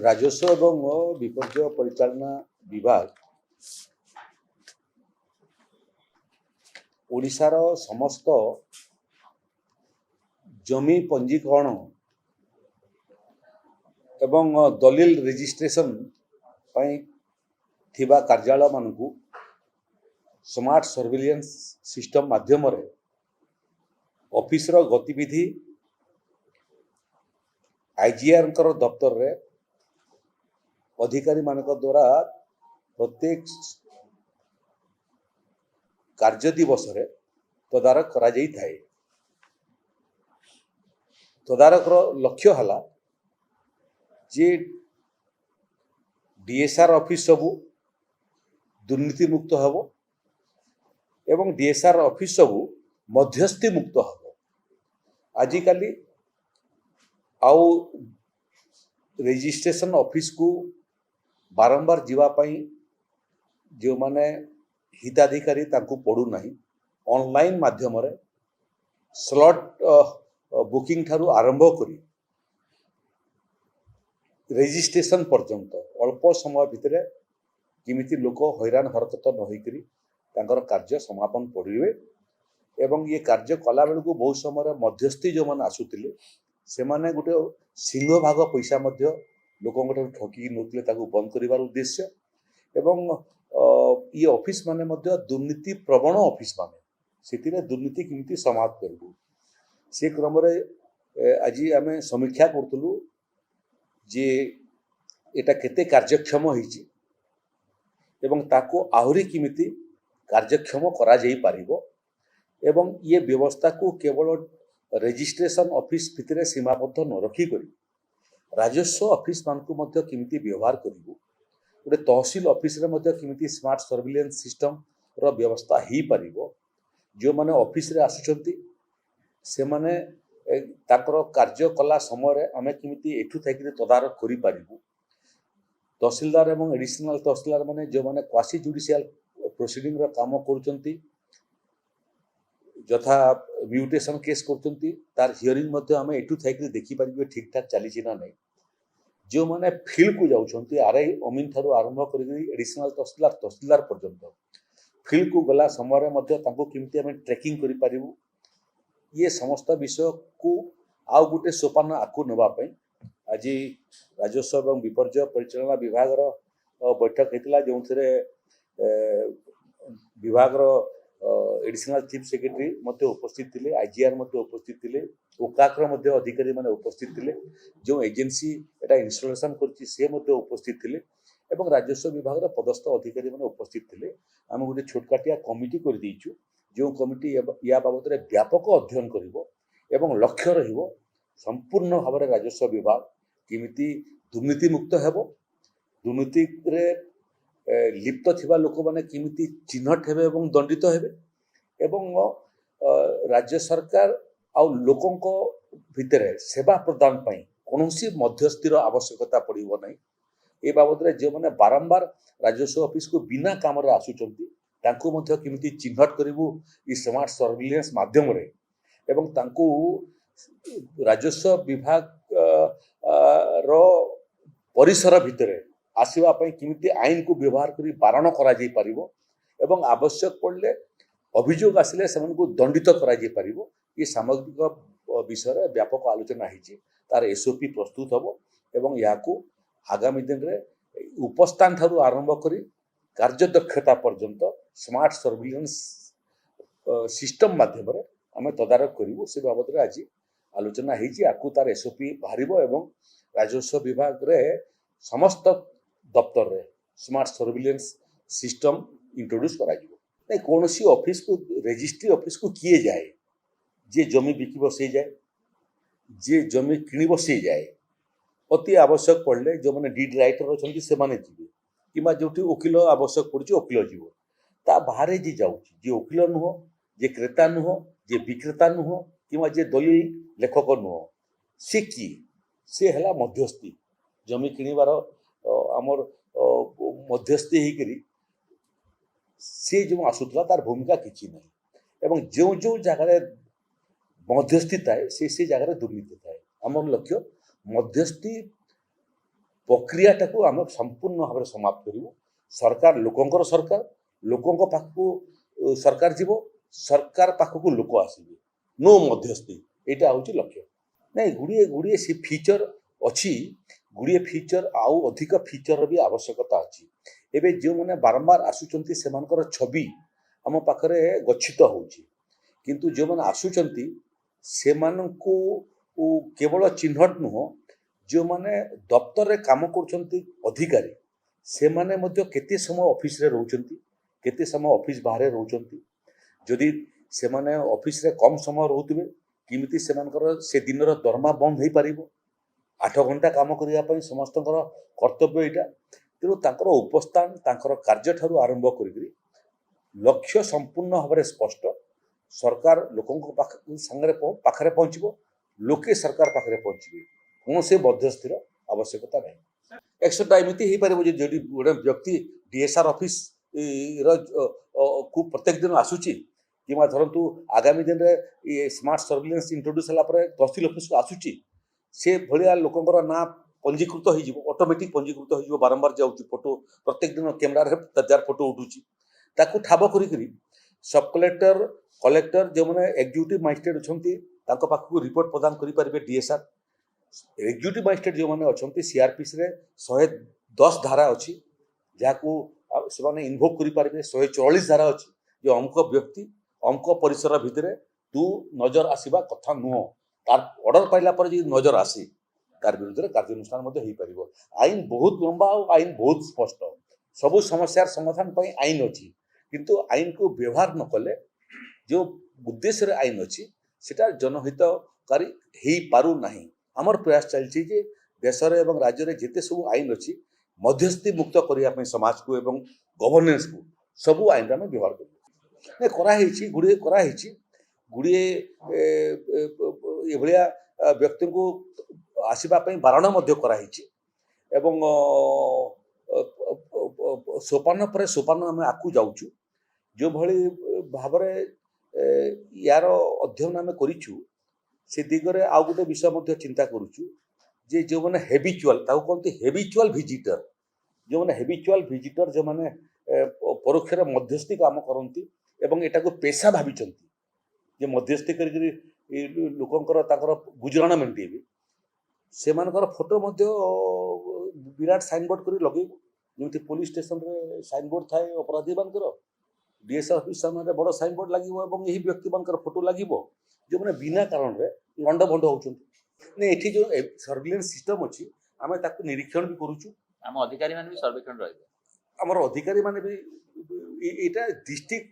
राजस्व एवं विपर्य परिचालना विभाग ओडिशार समस्त जमी पंजीकरण एवं दलिल रेजिस्ट्रेशन पई थिबा कार्यालय मानकु स्मार्ट सर्विलेंस सिस्टम माध्यम रे ऑफिस रो गतिविधि आईजीआर कर दफ्तर रे अधिकारी मानक द्वारा प्रत्येक कार्य दिवस रे तदारक करा जाई थाए। तदारक लक्ष्य हला जे डीएसआर ऑफिस सबू दुर्नीति मुक्त हबो एवं डीएसआर ऑफिस सबू मध्यस्थी मुक्त हबो। आजिकाली आउ रजिस्ट्रेशन ऑफिस को बारंबार जीवापाई जो माने हिताधिकारी तांकु पड़ू नहीं ऑनलाइन माध्यम रे स्लॉट बुकिंग ठारू आरंभ करी रेजिस्ट्रेशन पर्यंत अल्प समय भितर किमिति लोक हैरान हरकत न होइकरी तांकर कार्य समापन पड़िवे एवं ये कार्य कला बेलू बहुत समय मध्यस्थी जो माने आसुतिले से माने गोटे सिंह भाग पैसा मध्य लोक ठकी नौते बंद कर उद्देश्य एवं ये ऑफिस माने मध्य दुर्नीति प्रवण ऑफिस माने से दुर्नीति किमिति समाप्त करू से क्रम आज आम समीक्षा करूँ जे एटा केते कार्यक्षम होइछि एवं ताको आहुरी किमिति कार्यक्षम करा जाई पारिबो एवं ये व्यवस्था को केवल रजिस्ट्रेशन ऑफिस भितर सीमाबद्ध न रखी करी राजस्व ऑफिस मानकु मध्य किमिति व्यवहार करिवो गोटे तहसील ऑफिस रे मध्य किमिति स्मार्ट सर्विलेंस सिस्टम रो व्यवस्था ही पारिबो। जो माने ऑफिस रे आसुचंती से माने ताकर कार्य कला समय रे आमे किमिति एठु थाइकि तदारक करि पारिबो। तहसीलदार एवं एडिशनल तहसीलदार माने जो माने क्वासी जुडिशियल प्रोसीडिंग रो काम करूचंती जथा म्यूटेशन केस करचंती तार हियरिंग मध्य आमे एठु थाइकि देखि पारिबे ठीक ठाक चली ना नहीं। जो माने फील्ड को जाउछंती आरआई अमीन थारु आरंभ करी एडिशनल तहसीलदार पर्यंत फील्ड को गला समय मध्य तांको किमिति आमे ट्रैकिंग करि पारिबु ये समस्त विषय को आउ गोटे सोपान आकु नबा पई आज राजस्व एवं विपर्य परिचालना विभाग रो बैठक हेतिला जोंथरे विभाग रो एडिशनल चीफ सेक्रेटरी मध्य उपस्थित थिले आईजीआर मध्य उपस्थित थिले ओकाक रो मध्य अधिकारी माने उपस्थित थिले जो एजेंसी एटा इंस्टॉलेशन करछि से मध्य उपस्थित थिले एवं राजस्व विभाग रो पदस्थ अधिकारी माने उपस्थित थिले। आम गोटे छोटकाटिया कमिटी कर देइछु जो कमिटी या बाबद रे व्यापक अध्ययन करिवो एवं लक्ष्य रहिवो संपूर्ण भाव में राजस्व विभाग किमिति दुर्नीति मुक्त हेबो दुर्नीति रे लिप्त थिबा लोक माने किमिति चिन्हट हेबे एवं दंडित हेबे एवं राज्य सरकार आ लोकंको भितरे सेवा प्रदान पई कोनोसी मध्यस्थीर आवश्यकता पड़िबो नै। ए बाबद रे जे माने बारंबार राजस्व ऑफिस को बिना काम रे आसुचंती तांको मध्य किमिति चिन्हट करिवु ई स्मार्ट सर्विलेंस माध्यम रे एवं तांको राजस्व विभाग रो परिसर भितरे आसीबा पई किमिति आईन को व्यवहार करी बारण करा जाई परिबो एवं आवश्यक पड़ले अभियोग आसिले सेमनको दंडित करा जाई परिबो। ये सामग्रिक विषय व्यापक आलोचना हिची तार एसओपी प्रस्तुत हबो एवं याकू आगामी दिन रे उपस्थान ठारू आरंभ करी कार्यदक्षता पर्यंत स्मार्ट सर्विलेंस सिस्टम माध्यम रे आमे तदारक करिवो से बाबद रे आज आलोचना हिची आकू तार एसओपी बाहरिबो एवं राजस्व विभाग रे समस्त दफ्तर रे स्मार्ट सर्विलेंस सिस्टम इंट्रोड्यूस करा जिवो नै। कोनोसी ऑफिस को रजिस्ट्री ऑफिस को किए जाए जे जमी बिकी बसे जाए जे जमी किणी बसे जाए अति आवश्यक पड़ले जो माने डीड राइटर अछंती से माने जिवे किमा जोठी वकील आवश्यक पड़छि वकील जीवो ता बाहरे जे जाउछि जे वकील नुह जे क्रेता नुह जे विक्रेता नुह किमा जे दलिल लेखक नुह से की से हला मध्यस्थी जमी किणीबार आमर मध्यस्थी होकर सी जो आसूला तार भूमिका किसी ना एवं जो जो जगह मध्यस्थी थाए से जगह दुर्नीति थाए। आम लक्ष्य मध्यस्थी प्रक्रियाटाକୁ ଆମେ ସମ୍ପୂର୍ଣ୍ଣ ଭାବରେ ସମାପ୍ତ କରିବୁ। ସରକାର ଲୋକଙ୍କର ସରକାର, ଲୋକଙ୍କ ପାଖକୁ ସରକାର ଯିବ, ସରକାର ପାଖକୁ ଲୋକ ଆସିବେ, नो ମଧ୍ୟସ୍ଥି। ଏଇଟା ହେଉଛି ଲକ୍ଷ୍ୟ। ନାଇଁ ଗୁଡ଼ିଏ ଗୁଡ଼ିଏ ସେ ଫିଚର ଅଛି, ଗୁଡ଼ିଏ ଫିଚର ଆଉ ଅଧିକ ଫିଚର ବି ଆବଶ୍ୟକତା ଅଛି। ଏବେ ଯେଉଁମାନେ ବାରମ୍ବାର ଆସୁଛନ୍ତି ସେମାନଙ୍କର ଛବି ଆମ ପାଖରେ ଗଚ୍ଛିତ ହେଉଛି, କିନ୍ତୁ ଯେଉଁମାନେ ଆସୁଛନ୍ତି ସେମାନଙ୍କୁ କେବଳ ଚିହ୍ନଟ ନୁହଁ, ଯେଉଁମାନେ ଦପ୍ତରରେ କାମ କରୁଛନ୍ତି ଅଧିକାରୀ ସେମାନେ ମଧ୍ୟ କେତେ ସମୟ ଅଫିସରେ ରହୁଛନ୍ତି, କେତେ ସମୟ ଅଫିସ ବାହାରେ ରହୁଛନ୍ତି। ଯଦି ସେମାନେ ଅଫିସରେ କମ୍ ସମୟ ରହୁଥିବେ କେମିତି ସେମାନଙ୍କର ସେ ଦିନର ଦରମା ବନ୍ଦ ହେଇପାରିବ। 8 ଘଣ୍ଟା କାମ କରିବା ପାଇଁ ସମସ୍ତଙ୍କର କର୍ତ୍ତବ୍ୟ ଏଇଟା। ତେଣୁ ତାଙ୍କର ଉପସ୍ଥାନ, ତାଙ୍କର କାର୍ଯ୍ୟଠାରୁ ଆରମ୍ଭ କରିକିରି ଲକ୍ଷ୍ୟ ସମ୍ପୂର୍ଣ୍ଣ ଭାବରେ ସ୍ପଷ୍ଟ। ସରକାର ଲୋକଙ୍କ ପାଖରେ ପହଞ୍ଚିବ, ଲୋକେ ସରକାର ପାଖରେ ପହଞ୍ଚିବେ, କୌଣସି ମଧ୍ୟସ୍ଥିର ଆବଶ୍ୟକତା ନାହିଁ। ଏକ୍ସଟ୍ରା ଏମିତି ହେଇପାରିବ ଯେ ଯଦି ଗୋଟେ ବ୍ୟକ୍ତି ଡିଏସ୍ଆର୍ ଅଫିସ କୁ ପ୍ରତ୍ୟେକ ଦିନ ଆସୁଛି, କିମ୍ବା ଧରନ୍ତୁ ଆଗାମୀ ଦିନରେ ସ୍ମାର୍ଟ ସର୍ଭିଲାନ୍ସ ଇଣ୍ଟ୍ରୋଡ୍ୟୁସ୍ ହେଲା ପରେ ତହସିଲ ଅଫିସକୁ ଆସୁଛି, ସେ ଭଳିଆ ଲୋକଙ୍କର ନାଁ ପଞ୍ଜୀକୃତ ହେଇଯିବ, ଅଟୋମେଟିକ୍ ପଞ୍ଜୀକୃତ ହେଇଯିବ। ବାରମ୍ବାର ଯାଉଛି ଫଟୋ, ପ୍ରତ୍ୟେକ ଦିନ କ୍ୟାମେରାରେ ତାର ଫଟୋ ଉଠୁଛି। ତାକୁ ଠାବ କରିକିରି ସବ୍ କଲେକ୍ଟର, କଲେକ୍ଟର ଯେଉଁମାନେ ଏକ୍ଜିକ୍ୟୁଟିଭ ମାଜିଷ୍ଟ୍ରେଟ୍ ଅଛନ୍ତି ତାଙ୍କ ପାଖକୁ ରିପୋର୍ଟ ପ୍ରଦାନ କରିପାରିବେ ଡିଏସ୍ଆର୍। ଏକ୍ଜିକ୍ୟୁଟିଭ ମାଜିଷ୍ଟ୍ରେଟ୍ ଯେଉଁମାନେ ଅଛନ୍ତି ସିଆର୍ପିସିରେ 110 ଧାରା ଅଛି, ଯାହାକୁ ସେମାନେ ଇନଭୋକ୍ କରିପାରିବେ। 144 ଧାରା ଅଛି ଯେ ଅମୁକ ବ୍ୟକ୍ତି ଅମୁକ ପରିସର ଭିତରେ ତୁ ନଜର ଆସିବା କଥା ନୁହଁ, ତାର ଅର୍ଡର ପାଇଲା ପରେ ଯଦି ନଜର ଆସେ ତାର ବିରୁଦ୍ଧରେ କାର୍ଯ୍ୟାନୁଷ୍ଠାନ ମଧ୍ୟ ହେଇପାରିବ। ଆଇନ ବହୁତ ଲମ୍ବା ଆଉ ଆଇନ ବହୁତ ସ୍ପଷ୍ଟ। ସବୁ ସମସ୍ୟାର ସମାଧାନ ପାଇଁ ଆଇନ ଅଛି, କିନ୍ତୁ ଆଇନକୁ ବ୍ୟବହାର ନ କଲେ ଯେଉଁ ଉଦ୍ଦେଶ୍ୟରେ ଆଇନ ଅଛି ସେଟା ଜନହିତକାରୀ ହେଇପାରୁନାହିଁ। ଆମର ପ୍ରୟାସ ଚାଲିଛି ଯେ ଦେଶରେ ଏବଂ ରାଜ୍ୟରେ ଯେତେ ସବୁ ଆଇନ ଅଛି ମଧ୍ୟସ୍ଥି ମୁକ୍ତ କରିବା ପାଇଁ ସମାଜକୁ ଏବଂ ଗଭର୍ଣ୍ଣାନ୍ସକୁ ସବୁ ଆଇନର ଆମେ ବ୍ୟବହାର କରିବୁ। କରାହେଇଛି, ଗୁଡ଼ିଏ କରାହେଇଛି, ଗୁଡ଼ିଏ ଏଭଳିଆ ବ୍ୟକ୍ତିଙ୍କୁ ଆସିବା ପାଇଁ ବାରଣ ମଧ୍ୟ କରାହେଇଛି ଏବଂ ସୋପାନ ପରେ ସୋପାନ ଆମେ ଆଗକୁ ଯାଉଛୁ। ଯେଉଁଭଳି ଭାବରେ ୟାର ଅଧ୍ୟୟନ ଆମେ କରିଛୁ, ସେ ଦିଗରେ ଆଉ ଗୋଟେ ବିଷୟ ମଧ୍ୟ ଚିନ୍ତା କରୁଛୁ ଯେ ଯେଉଁମାନେ ହେବିଚୁଆଲ, ତାକୁ କହନ୍ତି ହେବିଚୁଆଲ ଭିଜିଟର, ଯେଉଁମାନେ ହେବିଚୁଆଲ ଭିଜିଟର, ଯେଉଁମାନେ ପରୋକ୍ଷରେ ମଧ୍ୟସ୍ଥି କାମ କରନ୍ତି ଏବଂ ଏଟାକୁ ପେଶା ଭାବିଛନ୍ତି ଯେ ମଧ୍ୟସ୍ଥି କରିକିରି ଲୋକଙ୍କର ତାଙ୍କର ଗୁଜୁରାଣ ମେଣ୍ଟେଇବେ, ସେମାନଙ୍କର ଫଟୋ ମଧ୍ୟ ବିରାଟ ସାଇନବୋର୍ଡ କରି ଲଗେଇବୁ। ଯେମିତି ପୋଲିସ ଷ୍ଟେସନରେ ସାଇନବୋର୍ଡ ଥାଏ ଅପରାଧୀମାନଙ୍କର, ଡିଏସ୍ଆର୍ ଅଫିସ ସାମ୍ନାରେ ବଡ଼ ସାଇନବୋର୍ଡ ଲାଗିବ ଏବଂ ଏହି ବ୍ୟକ୍ତିମାନଙ୍କର ଫଟୋ ଲାଗିବ ଯେଉଁମାନେ ବିନା କାରଣରେ ଲଣ୍ଡଭଣ୍ଡ ହେଉଛନ୍ତି। ଏଠି ଯେଉଁ ସର୍ଭିଲାନ୍ସ ସିଷ୍ଟମ ଅଛି ଆମେ ତାକୁ ନିରୀକ୍ଷଣ ବି କରୁଛୁ। ଆମ ଅଧିକାରୀ ମାନେ ବି ସର୍ବେକ୍ଷଣ ରହିବେ। ଆମର ଅଧିକାରୀ ମାନେ ବି ଏଇଟା ଡିଷ୍ଟ୍ରିକ୍ଟ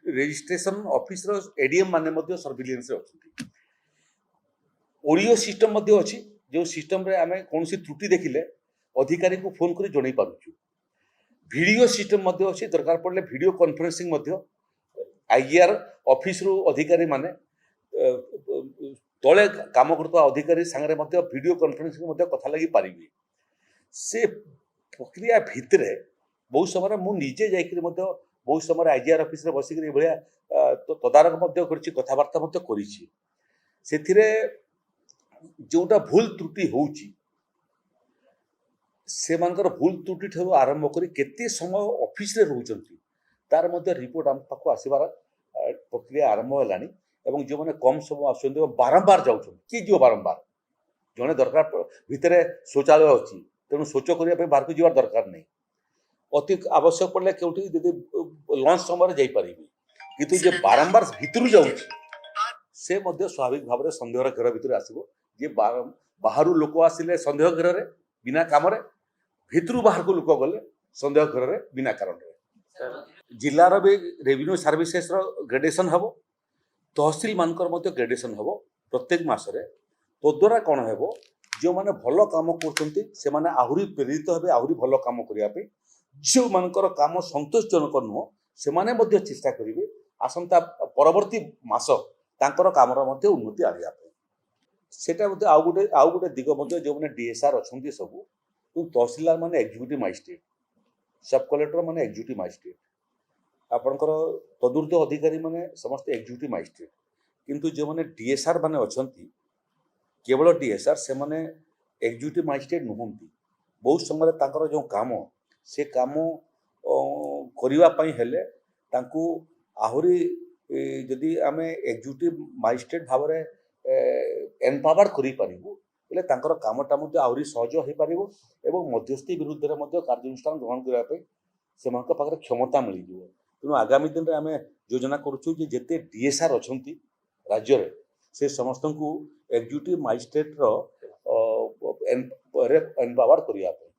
ରେଜିଷ୍ଟ୍ରେସନ ଅଫିସର ଏଡିଏମ୍ ମାନେ ମଧ୍ୟ ସର୍ଭିଲାନ୍ସରେ ଅଛନ୍ତି। ଓଡିଓ ସିଷ୍ଟମ ମଧ୍ୟ ଅଛି, ଯେଉଁ ସିଷ୍ଟମରେ ଆମେ କୌଣସି ତ୍ରୁଟି ଦେଖିଲେ ଅଧିକାରୀଙ୍କୁ ଫୋନ କରି ଜଣାଇ ପାରୁଛୁ। ଭିଡ଼ିଓ ସିଷ୍ଟମ ମଧ୍ୟ ଅଛି, ଦରକାର ପଡ଼ିଲେ ଭିଡ଼ିଓ କନଫରେନ୍ସିଂ ମଧ୍ୟ ଆଇଜିଆର୍ ଅଫିସରୁ ଅଧିକାରୀ ମାନେ ତଳେ କାମ କରୁଥିବା ଅଧିକାରୀ ସାଙ୍ଗରେ ମଧ୍ୟ ଭିଡ଼ିଓ କନଫରେନ୍ସିଂ ମଧ୍ୟ କଥା ଲାଗି ପାରିବେ। ସେ ପ୍ରକ୍ରିୟା ଭିତରେ ବହୁତ ସମୟରେ ମୁଁ ନିଜେ ଯାଇକରି ମଧ୍ୟ ବହୁତ ସମୟରେ ଆଇଜିଆର୍ ଅଫିସରେ ବସିକରି ଏଭଳିଆ ତଦାରଖ ମଧ୍ୟ କରିଛି, କଥାବାର୍ତ୍ତା ମଧ୍ୟ କରିଛି। ସେଥିରେ ଯେଉଁଟା ଭୁଲ ତ୍ରୁଟି ହେଉଛି ସେମାନଙ୍କର ଭୁଲ ତ୍ରୁଟି ଠାରୁ ଆରମ୍ଭ କରି କେତେ ସମୟ ଅଫିସରେ ରହୁଛନ୍ତି ତାର ମଧ୍ୟ ରିପୋର୍ଟ ଆମ ପାଖକୁ ଆସିବାର ପ୍ରକ୍ରିୟା ଆରମ୍ଭ ହେଲାଣି। ଏବଂ ଯେଉଁମାନେ କମ୍ ସମୟ ଆସୁଛନ୍ତି ଏବଂ ବାରମ୍ବାର ଯାଉଛନ୍ତି, କିଏ ଯିବ ବାରମ୍ବାର? ଜଣେ ଦରକାର ଭିତରେ ଶୌଚାଳୟ ଅଛି, ତେଣୁ ଶୌଚ କରିବା ପାଇଁ ବାହାରକୁ ଯିବାର ଦରକାର ନାହିଁ। ଅତି ଆବଶ୍ୟକ ପଡ଼ିଲେ କେଉଁଠି ଯଦି ଲଞ୍ଚ ସମୟରେ ଯାଇପାରିବି, କିନ୍ତୁ ଯେ ବାରମ୍ବାର ଭିତରୁ ଯାଉଛି ସେ ମଧ୍ୟ ସ୍ୱାଭାବିକ ଭାବରେ ସନ୍ଦେହର ଘେର ଭିତରେ ଆସିବ। ଯେ ବାହାରୁ ଲୋକ ଆସିଲେ ସନ୍ଦେହ ଘେରରେ ବିନା କାମରେ, ଭିତରୁ ବାହାରକୁ ଲୋକ ଗଲେ ସନ୍ଦେହ ଘେରରେ ବିନା କାରଣରେ। ଜିଲ୍ଲାର ବି ରେଭିନ୍ୟୁ ସର୍ଭିସେସର ଗ୍ରେଡେସନ ହେବ, ତହସିଲ ମାନଙ୍କର ମଧ୍ୟ ଗ୍ରେଡେସନ ହେବ ପ୍ରତ୍ୟେକ ମାସରେ। ତଦ୍ୱାରା କ'ଣ ହେବ, ଯେଉଁମାନେ ଭଲ କାମ କରୁଛନ୍ତି ସେମାନେ ଆହୁରି ପ୍ରେରିତ ହେବେ ଆହୁରି ଭଲ କାମ କରିବା ପାଇଁ। ଯେଉଁମାନଙ୍କର କାମ ସନ୍ତୋଷଜନକ ନୁହଁ ସେମାନେ ମଧ୍ୟ ଚେଷ୍ଟା କରିବେ ଆସନ୍ତା ପରବର୍ତ୍ତୀ ମାସ ତାଙ୍କର କାମର ମଧ୍ୟ ଉନ୍ନତି ଆଣିବା ପାଇଁ। ସେଟା ମଧ୍ୟ ଆଉ ଗୋଟେ ଦିଗ ମଧ୍ୟ, ଯେଉଁମାନେ ଡିଏସ୍ଆର୍ ଅଛନ୍ତି ସବୁ, ତହସିଲଦାର ମାନେ ଏକ୍ଜିକ୍ୟୁଟିଭ ମାଜିଷ୍ଟ୍ରେଟ୍, ସବ୍ କଲେକ୍ଟର ମାନେ ଏକ୍ଜିକ୍ୟୁଟିଭ ମାଜିଷ୍ଟ୍ରେଟ୍, ଆପଣଙ୍କର ତଦୁର୍ଦ୍ଧ୍ୱ ଅଧିକାରୀ ମାନେ ସମସ୍ତେ ଏକ୍ଜିକ୍ୟୁଟିଭ ମାଜିଷ୍ଟ୍ରେଟ୍। କିନ୍ତୁ ଯେଉଁମାନେ ଡିଏସ୍ଆର୍ ମାନେ ଅଛନ୍ତି, କେବଳ ଡିଏସ୍ଆର୍, ସେମାନେ ଏକ୍ଜିକ୍ୟୁଟିଭ୍ ମାଜିଷ୍ଟ୍ରେଟ୍ ନୁହନ୍ତି। ବହୁତ ସମୟରେ ତାଙ୍କର ଯେଉଁ କାମ ସେ କାମ କରିବା ପାଇଁ ହେଲେ ତାଙ୍କୁ ଆହୁରି ଯଦି ଆମେ ଏକ୍ଜିକ୍ୟୁଟିଭ୍ ମାଜିଷ୍ଟ୍ରେଟ୍ ଭାବରେ ଏମ୍ପାୱାର୍ଡ କରିପାରିବୁ ହେଲେ ତାଙ୍କର କାମଟା ମଧ୍ୟ ଆହୁରି ସହଜ ହୋଇପାରିବ ଏବଂ ମଧ୍ୟସ୍ଥି ବିରୁଦ୍ଧରେ ମଧ୍ୟ କାର୍ଯ୍ୟାନୁଷ୍ଠାନ ଗ୍ରହଣ କରିବା ପାଇଁ ସେମାନଙ୍କ ପାଖରେ କ୍ଷମତା ମିଳିଯିବ। ତେଣୁ ଆଗାମୀ ଦିନରେ ଆମେ ଯୋଜନା କରୁଛୁ ଯେ ଯେତେ DSR ଅଛନ୍ତି ରାଜ୍ୟରେ ସେ ସମସ୍ତଙ୍କୁ ଏକ୍ଜିକ୍ୟୁଟିଭ୍ ମାଜିଷ୍ଟ୍ରେଟ୍ର ଏମ୍ପାୱାର୍ଡ କରିବା ପାଇଁ।